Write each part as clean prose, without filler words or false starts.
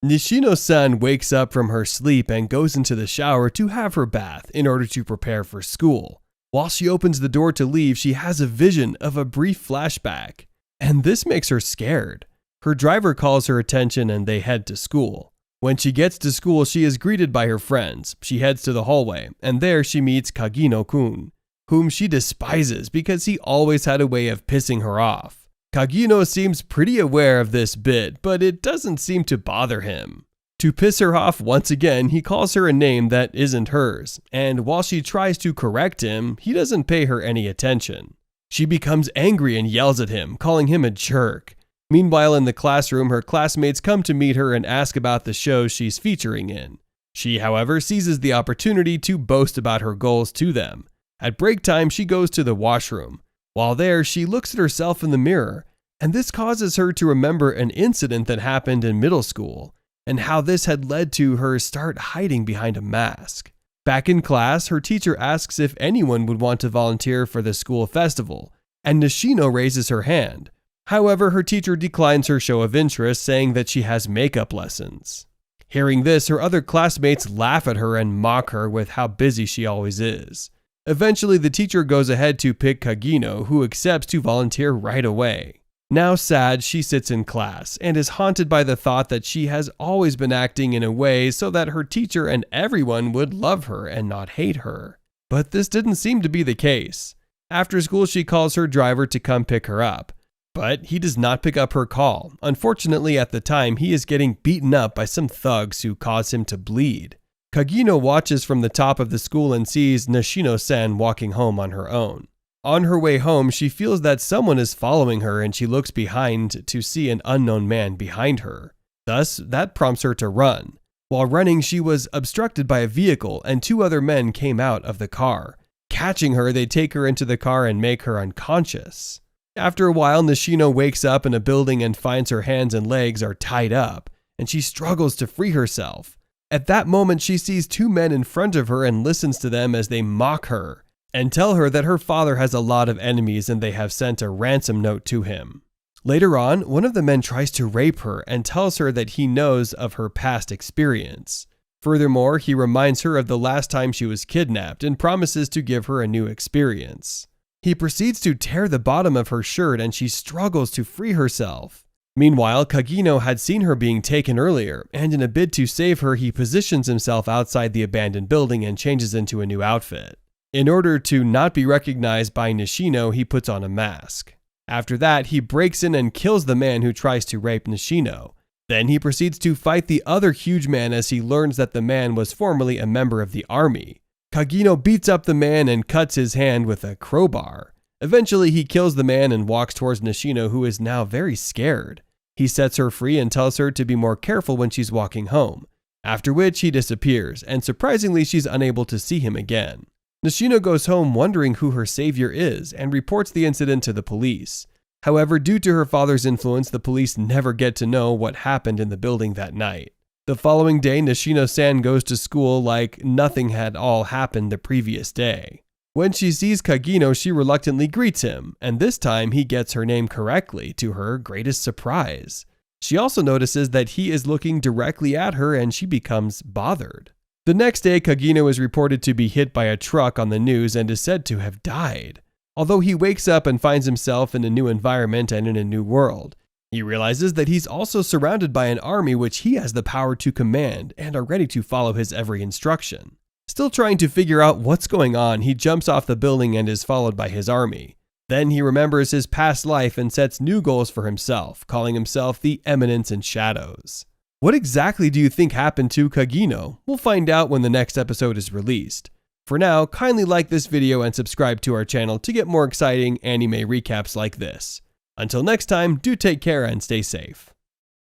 Nishino-san wakes up from her sleep and goes into the shower to have her bath in order to prepare for school. While she opens the door to leave, she has a vision of a brief flashback, and this makes her scared. Her driver calls her attention and they head to school. When she gets to school, she is greeted by her friends. She heads to the hallway, and there she meets Kagino-kun, whom she despises because he always had a way of pissing her off. Kagino seems pretty aware of this bit, but it doesn't seem to bother him. To piss her off once again, he calls her a name that isn't hers, and while she tries to correct him, he doesn't pay her any attention. She becomes angry and yells at him, calling him a jerk. Meanwhile, in the classroom, her classmates come to meet her and ask about the shows she's featuring in. She, however, seizes the opportunity to boast about her goals to them. At break time, she goes to the washroom. While there, she looks at herself in the mirror, and this causes her to remember an incident that happened in middle school, and how this had led to her start hiding behind a mask. Back in class, her teacher asks if anyone would want to volunteer for the school festival, and Nishino raises her hand. However, her teacher declines her show of interest, saying that she has makeup lessons. Hearing this, her other classmates laugh at her and mock her with how busy she always is. Eventually, the teacher goes ahead to pick Kagino, who accepts to volunteer right away. Now sad, she sits in class and is haunted by the thought that she has always been acting in a way so that her teacher and everyone would love her and not hate her. But this didn't seem to be the case. After school, she calls her driver to come pick her up, but he does not pick up her call. Unfortunately, at the time, he is getting beaten up by some thugs who cause him to bleed. Kagino watches from the top of the school and sees Nishino-san walking home on her own. On her way home, she feels that someone is following her and she looks behind to see an unknown man behind her. Thus, that prompts her to run. While running, she was obstructed by a vehicle and two other men came out of the car. Catching her, they take her into the car and make her unconscious. After a while, Nishino wakes up in a building and finds her hands and legs are tied up, and she struggles to free herself. At that moment, she sees two men in front of her and listens to them as they mock her and tell her that her father has a lot of enemies and they have sent a ransom note to him. Later on, one of the men tries to rape her and tells her that he knows of her past experience. Furthermore, he reminds her of the last time she was kidnapped and promises to give her a new experience. He proceeds to tear the bottom of her shirt and she struggles to free herself. Meanwhile, Kagino had seen her being taken earlier, and in a bid to save her, he positions himself outside the abandoned building and changes into a new outfit. In order to not be recognized by Nishino, he puts on a mask. After that, he breaks in and kills the man who tries to rape Nishino. Then he proceeds to fight the other huge man as he learns that the man was formerly a member of the army. Kagino beats up the man and cuts his hand with a crowbar. Eventually, he kills the man and walks towards Nishino, who is now very scared. He sets her free and tells her to be more careful when she's walking home, after which he disappears, and surprisingly she's unable to see him again. Nishino goes home wondering who her savior is and reports the incident to the police. However, due to her father's influence, the police never get to know what happened in the building that night. The following day, Nishino-san goes to school like nothing had all happened the previous day. When she sees Kagino, she reluctantly greets him, and this time he gets her name correctly, to her greatest surprise. She also notices that he is looking directly at her and she becomes bothered. The next day, Kagino is reported to be hit by a truck on the news and is said to have died. Although he wakes up and finds himself in a new environment and in a new world, he realizes that he's also surrounded by an army which he has the power to command and are ready to follow his every instruction. Still trying to figure out what's going on, he jumps off the building and is followed by his army. Then he remembers his past life and sets new goals for himself, calling himself the Eminence in Shadows. What exactly do you think happened to Kagino? We'll find out when the next episode is released. For now, kindly like this video and subscribe to our channel to get more exciting anime recaps like this. Until next time, do take care and stay safe.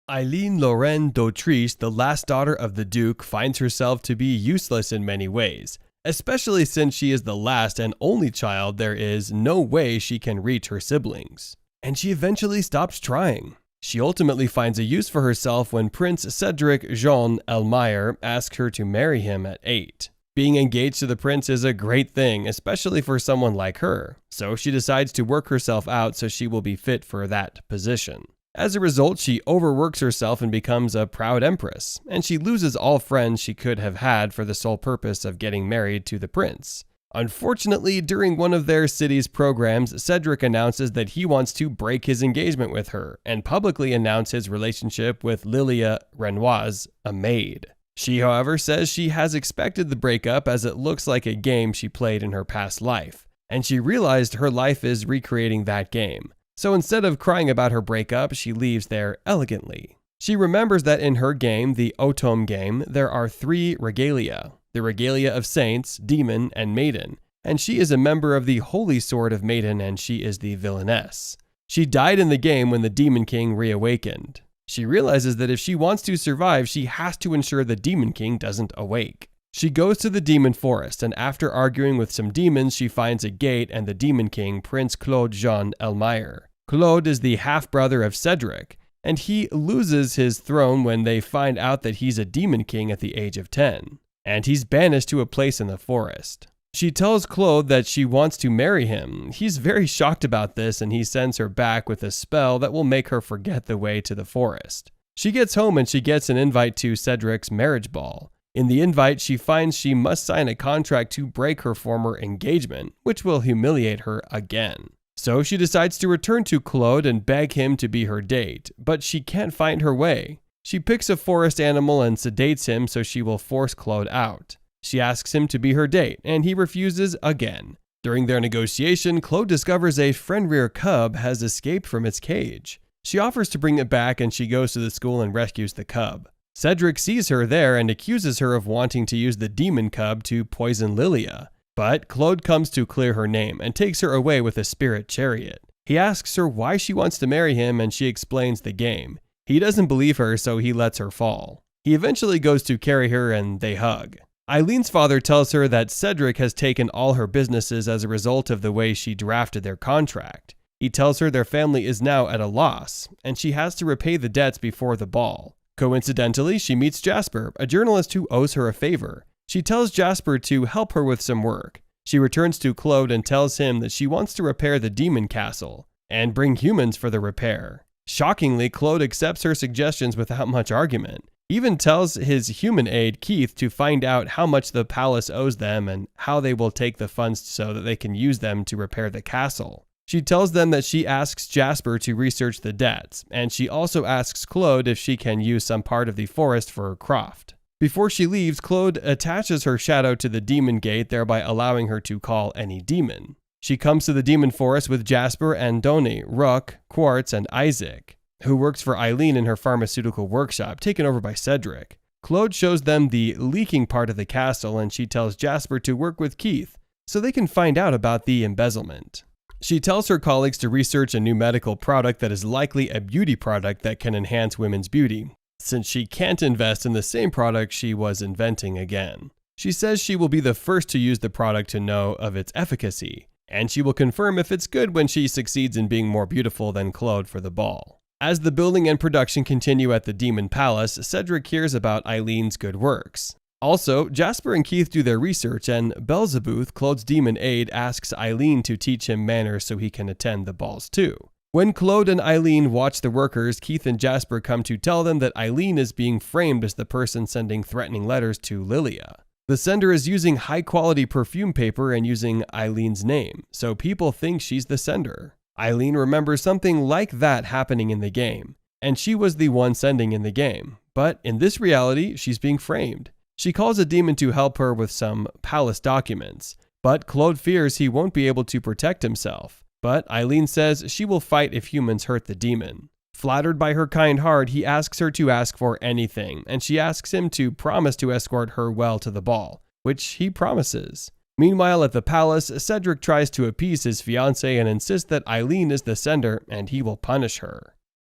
Eileen Lorraine d'Autriche, the last daughter of the Duke, finds herself to be useless in many ways, especially since she is the last and only child. There is no way she can reach her siblings, and she eventually stops trying. She ultimately finds a use for herself when Prince Cedric Jean Elmire asks her to marry him at 8. Being engaged to the prince is a great thing, especially for someone like her, so she decides to work herself out so she will be fit for that position. As a result, she overworks herself and becomes a proud empress, and she loses all friends she could have had for the sole purpose of getting married to the prince. Unfortunately, during one of their city's programs, Cedric announces that he wants to break his engagement with her and publicly announce his relationship with Lilia Renoise, a maid. She, however, says she has expected the breakup as it looks like a game she played in her past life, and she realized her life is recreating that game. So instead of crying about her breakup, she leaves there elegantly. She remembers that in her game, the Otome game, there are 3 regalia: the regalia of saints, demon, and maiden, and she is a member of the Holy Sword of Maiden, and she is the villainess. She died in the game when the Demon King reawakened. She realizes that if she wants to survive, she has to ensure the Demon King doesn't awake. She goes to the demon forest, and after arguing with some demons, she finds a gate and the Demon King, Prince Claude Jean Elmire. Claude is the half-brother of Cedric, and he loses his throne when they find out that he's a Demon King at the age of 10. And he's banished to a place in the forest. She tells Claude that she wants to marry him. He's very shocked about this, and he sends her back with a spell that will make her forget the way to the forest. She gets home and she gets an invite to Cedric's marriage ball. In the invite, she finds she must sign a contract to break her former engagement, which will humiliate her again. So she decides to return to Claude and beg him to be her date, but she can't find her way. She picks a forest animal and sedates him so she will force Claude out. She asks him to be her date, and he refuses again. During their negotiation, Claude discovers a Fenrir cub has escaped from its cage. She offers to bring it back, and she goes to the school and rescues the cub. Cedric sees her there and accuses her of wanting to use the demon cub to poison Lilia. But Claude comes to clear her name and takes her away with a spirit chariot. He asks her why she wants to marry him, and she explains the game. He doesn't believe her, so he lets her fall. He eventually goes to carry her and they hug. Eileen's father tells her that Cedric has taken all her businesses as a result of the way she drafted their contract. He tells her their family is now at a loss, and she has to repay the debts before the ball. Coincidentally, she meets Jasper, a journalist who owes her a favor. She tells Jasper to help her with some work. She returns to Claude and tells him that she wants to repair the demon castle and bring humans for the repair. Shockingly, Claude accepts her suggestions without much argument. He even tells his human aide, Keith, to find out how much the palace owes them and how they will take the funds so that they can use them to repair the castle. She tells them that she asks Jasper to research the debts, and she also asks Claude if she can use some part of the forest for Croft. Before she leaves, Claude attaches her shadow to the demon gate, thereby allowing her to call any demon. She comes to the demon forest with Jasper and Donnie, Rook, Quartz, and Isaac, who works for Eileen in her pharmaceutical workshop, taken over by Cedric. Claude shows them the leaking part of the castle, and she tells Jasper to work with Keith so they can find out about the embezzlement. She tells her colleagues to research a new medical product that is likely a beauty product that can enhance women's beauty, since she can't invest in the same product she was inventing again. She says she will be the first to use the product to know of its efficacy, and she will confirm if it's good when she succeeds in being more beautiful than Claude for the ball. As the building and production continue at the Demon Palace, Cedric hears about Eileen's good works. Also, Jasper and Keith do their research, and Beelzebub, Claude's demon aide, asks Eileen to teach him manners so he can attend the balls too. When Claude and Eileen watch the workers, Keith and Jasper come to tell them that Eileen is being framed as the person sending threatening letters to Lilia. The sender is using high-quality perfume paper and using Eileen's name, so people think she's the sender. Eileen remembers something like that happening in the game, and she was the one sending in the game. But in this reality, she's being framed. She calls a demon to help her with some palace documents, but Claude fears he won't be able to protect himself. But Eileen says she will fight if humans hurt the demon. Flattered by her kind heart, he asks her to ask for anything, and she asks him to promise to escort her well to the ball, which he promises. Meanwhile, at the palace, Cedric tries to appease his fiancée and insists that Eileen is the sender and he will punish her.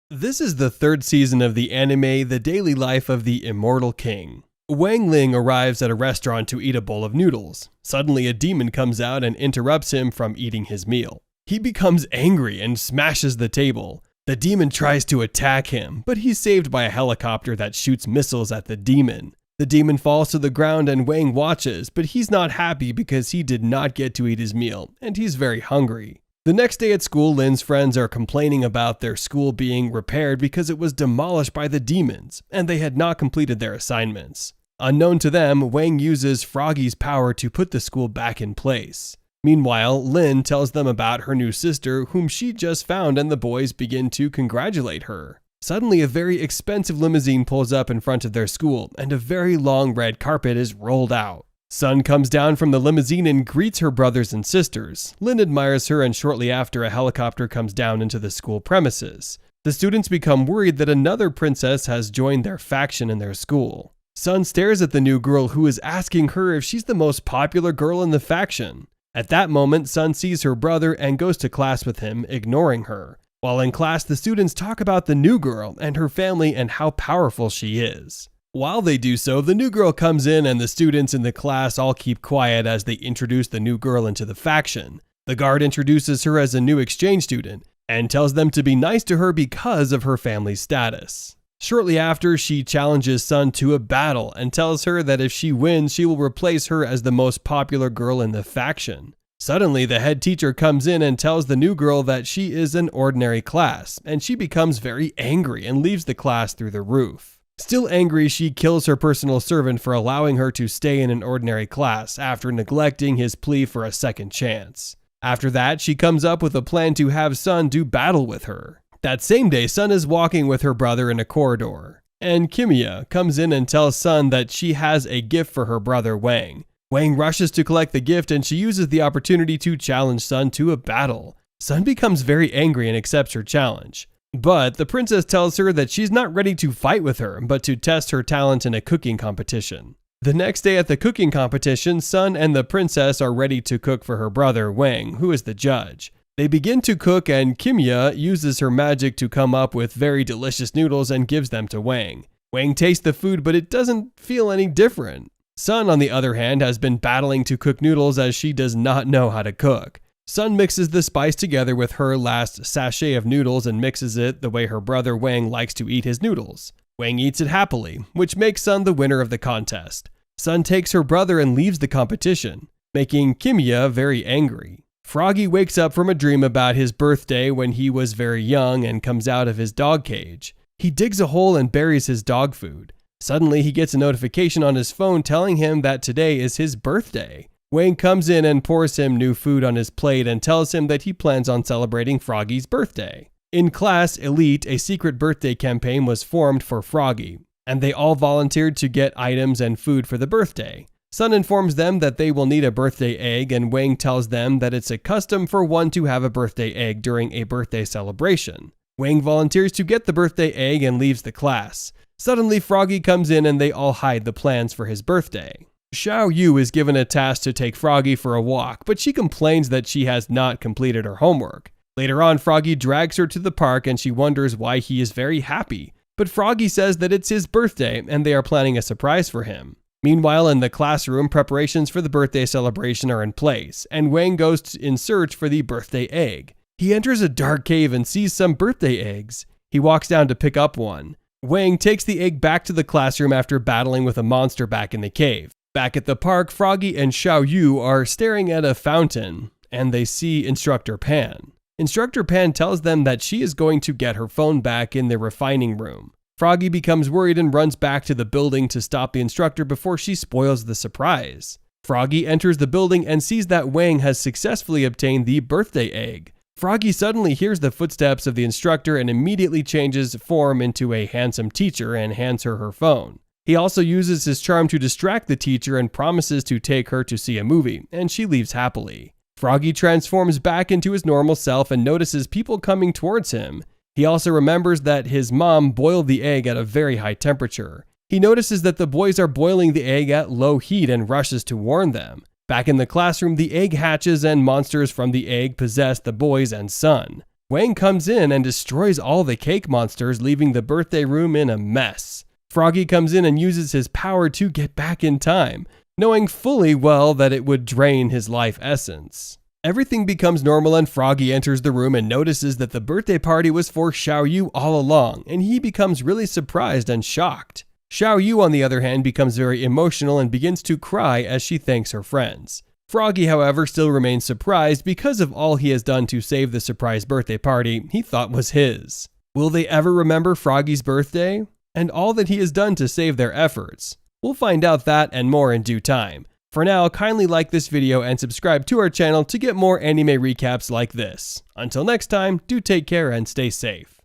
This is the third season of the anime The Daily Life of the Immortal King. Wang Ling arrives at a restaurant to eat a bowl of noodles. Suddenly, a demon comes out and interrupts him from eating his meal. He becomes angry and smashes the table. The demon tries to attack him, but he's saved by a helicopter that shoots missiles at the demon. The demon falls to the ground and Wang watches, but he's not happy because he did not get to eat his meal, and he's very hungry. The next day at school, Lin's friends are complaining about their school being repaired because it was demolished by the demons, and they had not completed their assignments. Unknown to them, Wang uses Froggy's power to put the school back in place. Meanwhile, Lin tells them about her new sister, whom she just found, and the boys begin to congratulate her. Suddenly, a very expensive limousine pulls up in front of their school, and a very long red carpet is rolled out. Sun comes down from the limousine and greets her brothers and sisters. Lin admires her, and shortly after, a helicopter comes down into the school premises. The students become worried that another princess has joined their faction in their school. Sun stares at the new girl, who is asking her if she's the most popular girl in the faction. At that moment, Sun sees her brother and goes to class with him, ignoring her. While in class, the students talk about the new girl and her family and how powerful she is. While they do so, the new girl comes in and the students in the class all keep quiet as they introduce the new girl into the faction. The guard introduces her as a new exchange student and tells them to be nice to her because of her family's status. Shortly after, she challenges Sun to a battle and tells her that if she wins, she will replace her as the most popular girl in the faction. Suddenly, the head teacher comes in and tells the new girl that she is an ordinary class, and she becomes very angry and leaves the class through the roof. Still angry, she kills her personal servant for allowing her to stay in an ordinary class after neglecting his plea for a second chance. After that, she comes up with a plan to have Sun do battle with her. That same day, Sun is walking with her brother in a corridor, and Kimia comes in and tells Sun that she has a gift for her brother Wang. Wang rushes to collect the gift, and she uses the opportunity to challenge Sun to a battle. Sun becomes very angry and accepts her challenge. But the princess tells her that she's not ready to fight with her, but to test her talent in a cooking competition. The next day at the cooking competition, Sun and the princess are ready to cook for her brother Wang, who is the judge. They begin to cook, and Kimia uses her magic to come up with very delicious noodles and gives them to Wang. Wang tastes the food, but it doesn't feel any different. Sun, on the other hand, has been battling to cook noodles as she does not know how to cook. Sun mixes the spice together with her last sachet of noodles and mixes it the way her brother Wang likes to eat his noodles. Wang eats it happily, which makes Sun the winner of the contest. Sun takes her brother and leaves the competition, making Kimia very angry. Froggy wakes up from a dream about his birthday when he was very young and comes out of his dog cage. He digs a hole and buries his dog food. Suddenly, he gets a notification on his phone telling him that today is his birthday. Wang comes in and pours him new food on his plate and tells him that he plans on celebrating Froggy's birthday. In class Elite, a secret birthday campaign was formed for Froggy, and they all volunteered to get items and food for the birthday. Sun informs them that they will need a birthday egg, and Wang tells them that it's a custom for one to have a birthday egg during a birthday celebration. Wang volunteers to get the birthday egg and leaves the class. Suddenly, Froggy comes in and they all hide the plans for his birthday. Xiao Yu is given a task to take Froggy for a walk, but she complains that she has not completed her homework. Later on, Froggy drags her to the park and she wonders why he is very happy. But Froggy says that it's his birthday and they are planning a surprise for him. Meanwhile, in the classroom, preparations for the birthday celebration are in place, and Wang goes in search for the birthday egg. He enters a dark cave and sees some birthday eggs. He walks down to pick up one. Wang takes the egg back to the classroom after battling with a monster back in the cave. Back at the park, Froggy and Xiao Yu are staring at a fountain, and they see Instructor Pan. Instructor Pan tells them that she is going to get her phone back in the refining room. Froggy becomes worried and runs back to the building to stop the instructor before she spoils the surprise. Froggy enters the building and sees that Wang has successfully obtained the birthday egg. Froggy suddenly hears the footsteps of the instructor and immediately changes form into a handsome teacher and hands her her phone. He also uses his charm to distract the teacher and promises to take her to see a movie, and she leaves happily. Froggy transforms back into his normal self and notices people coming towards him. He also remembers that his mom boiled the egg at a very high temperature. He notices that the boys are boiling the egg at low heat and rushes to warn them. Back in the classroom, the egg hatches and monsters from the egg possess the boys and Sun. Wang comes in and destroys all the cake monsters, leaving the birthday room in a mess. Froggy comes in and uses his power to get back in time, knowing fully well that it would drain his life essence. Everything becomes normal and Froggy enters the room and notices that the birthday party was for Xiao Yu all along, and he becomes really surprised and shocked. Xiao Yu, on the other hand, becomes very emotional and begins to cry as she thanks her friends. Froggy, however, still remains surprised because of all he has done to save the surprise birthday party he thought was his. Will they ever remember Froggy's birthday? And all that he has done to save their efforts? We'll find out that and more in due time. For now, kindly like this video and subscribe to our channel to get more anime recaps like this. Until next time, do take care and stay safe.